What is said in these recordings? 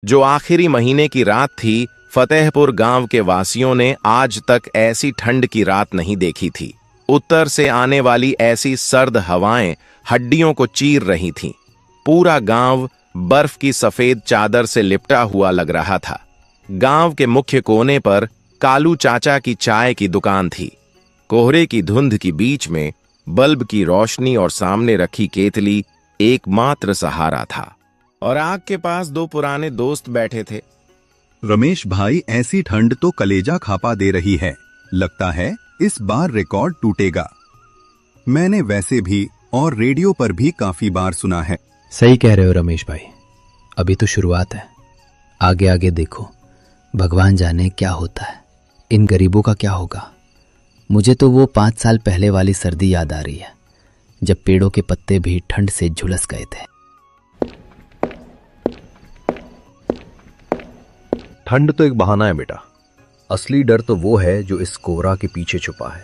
जो आखिरी महीने की रात थी, फतेहपुर गांव के वासियों ने आज तक ऐसी ठंड की रात नहीं देखी थी। उत्तर से आने वाली ऐसी सर्द हवाएं हड्डियों को चीर रही थीं। पूरा गांव बर्फ की सफेद चादर से लिपटा हुआ लग रहा था। गांव के मुख्य कोने पर कालू चाचा की चाय की दुकान थी। कोहरे की धुंध की बीच में बल्ब की रोशनी और सामने रखी केतली एकमात्र सहारा था। और आग के पास दो पुराने दोस्त बैठे थे। रमेश भाई, ऐसी ठंड तो कलेजा खापा दे रही है। लगता है इस बार रिकॉर्ड टूटेगा। मैंने वैसे भी और रेडियो पर भी काफी बार सुना है। सही कह रहे हो रमेश भाई, अभी तो शुरुआत है। आगे आगे देखो, भगवान जाने क्या होता है। इन गरीबों का क्या होगा। मुझे तो वो 5 साल पहले वाली सर्दी याद आ रही है, जब पेड़ों के पत्ते भी ठंड से झुलस गए थे। ठंड तो एक बहाना है बेटा। असली डर तो वो है जो इस कोहरा के पीछे छुपा है।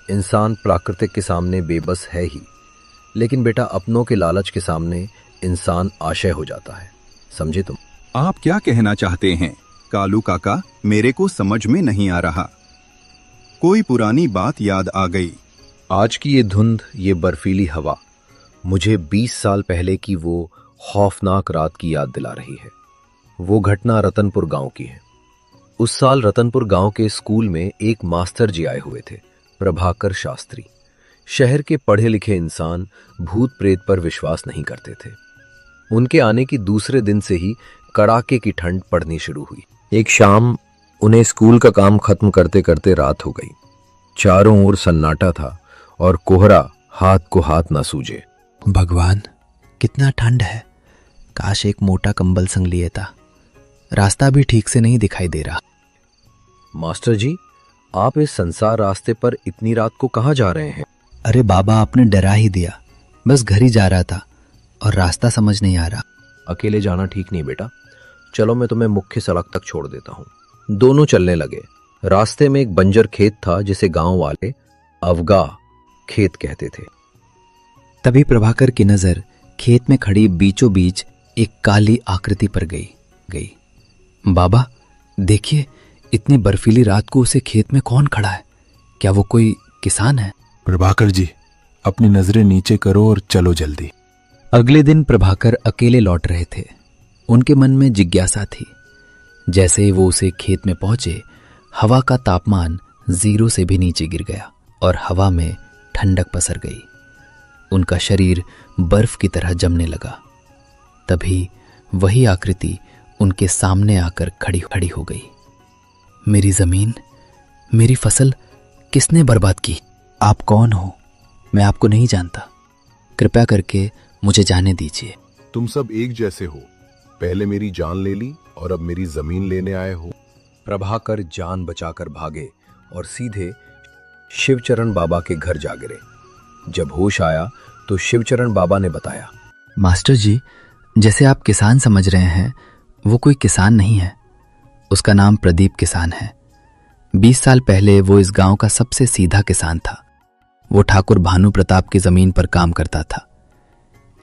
इंसान प्राकृतिक के सामने बेबस है ही, लेकिन बेटा अपनों के लालच के सामने इंसान आशय हो जाता है। समझे तुम? आप क्या कहना चाहते हैं कालू काका? मेरे को समझ में नहीं आ रहा। कोई पुरानी बात याद आ गई। आज की ये धुंध, ये बर्फीली हवा मुझे 20 साल पहले की वो खौफनाक रात की याद दिला रही है। वो घटना रतनपुर गांव की है। उस साल रतनपुर गांव के स्कूल में एक मास्टर जी आए हुए थे, प्रभाकर शास्त्री। शहर के पढ़े लिखे इंसान भूत प्रेत पर विश्वास नहीं करते थे। उनके आने की दूसरे दिन से ही कड़ाके की ठंड पड़नी शुरू हुई। एक शाम उन्हें स्कूल का काम खत्म करते करते रात हो गई। चारों ओर सन्नाटा था और कोहरा हाथ को हाथ ना सूझे। भगवान, कितना ठंड है। काश एक मोटा कंबल संग लिए था। रास्ता भी ठीक से नहीं दिखाई दे रहा। मास्टर जी, आप इस संसार रास्ते पर इतनी रात को कहाँ जा रहे हैं? अरे बाबा, आपने डरा ही दिया। बस घर ही जा रहा था और रास्ता समझ नहीं आ रहा। अकेले जाना ठीक नहीं बेटा। चलो मैं तुम्हें मुख्य सड़क तक छोड़ देता हूँ। दोनों चलने लगे। रास्ते में एक बंजर खेत था जिसे गांव वाले अवगा खेत कहते थे। तभी प्रभाकर की नजर खेत में खड़ी बीचों बीच एक काली आकृति पर गई। बाबा देखिए, इतनी बर्फीली रात को उसे खेत में कौन खड़ा है? क्या वो कोई किसान है? प्रभाकर जी, अपनी नजरें नीचे करो और चलो जल्दी। अगले दिन प्रभाकर अकेले लौट रहे थे। उनके मन में जिज्ञासा थी। जैसे ही वो उसे खेत में पहुंचे, हवा का तापमान 0 से भी नीचे गिर गया और हवा में ठंडक पसर गई। उनका शरीर बर्फ की तरह जमने लगा। तभी वही आकृति उनके सामने आकर खड़ी हो गई। मेरी जमीन, मेरी फसल किसने बर्बाद की? आप कौन हो? मैं आपको नहीं जानता। कृपया करके मुझे जाने दीजिए। तुम सब एक जैसे हो। पहले मेरी जान ले ली और अब मेरी जमीन लेने आए हो। प्रभाकर जान बचाकर भागे और सीधे शिवचरण बाबा के घर जा गिरे। जब होश आया तो शिवचरण बाबा ने बताया, मास्टर जी, जैसे आप किसान समझ रहे हैं, वो कोई किसान नहीं है। उसका नाम प्रदीप किसान है। 20 साल पहले वो इस गांव का सबसे सीधा किसान था। वो ठाकुर भानु प्रताप की जमीन पर काम करता था।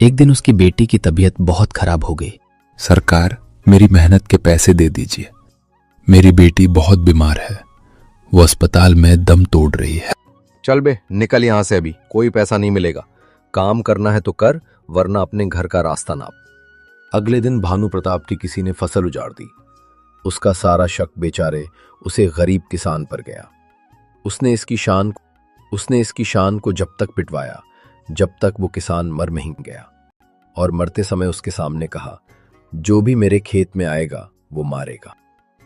एक दिन उसकी बेटी की तबीयत बहुत खराब हो गई। सरकार, मेरी मेहनत के पैसे दे दीजिए। मेरी बेटी बहुत बीमार है। वो अस्पताल में दम तोड़ रही है। चल बे, निकल यहां से। अभी कोई पैसा नहीं मिलेगा। काम करना है तो कर, वरना अपने घर का रास्ता नाप। अगले दिन भानु प्रताप की किसी ने फसल उजाड़ दी। उसका सारा शक बेचारे उसे गरीब किसान पर गया। उसने इसकी शान को जब तक पिटवाया जब तक वो किसान मर नहीं गया, और मरते समय उसके सामने कहा, जो भी मेरे खेत में आएगा वो मारेगा।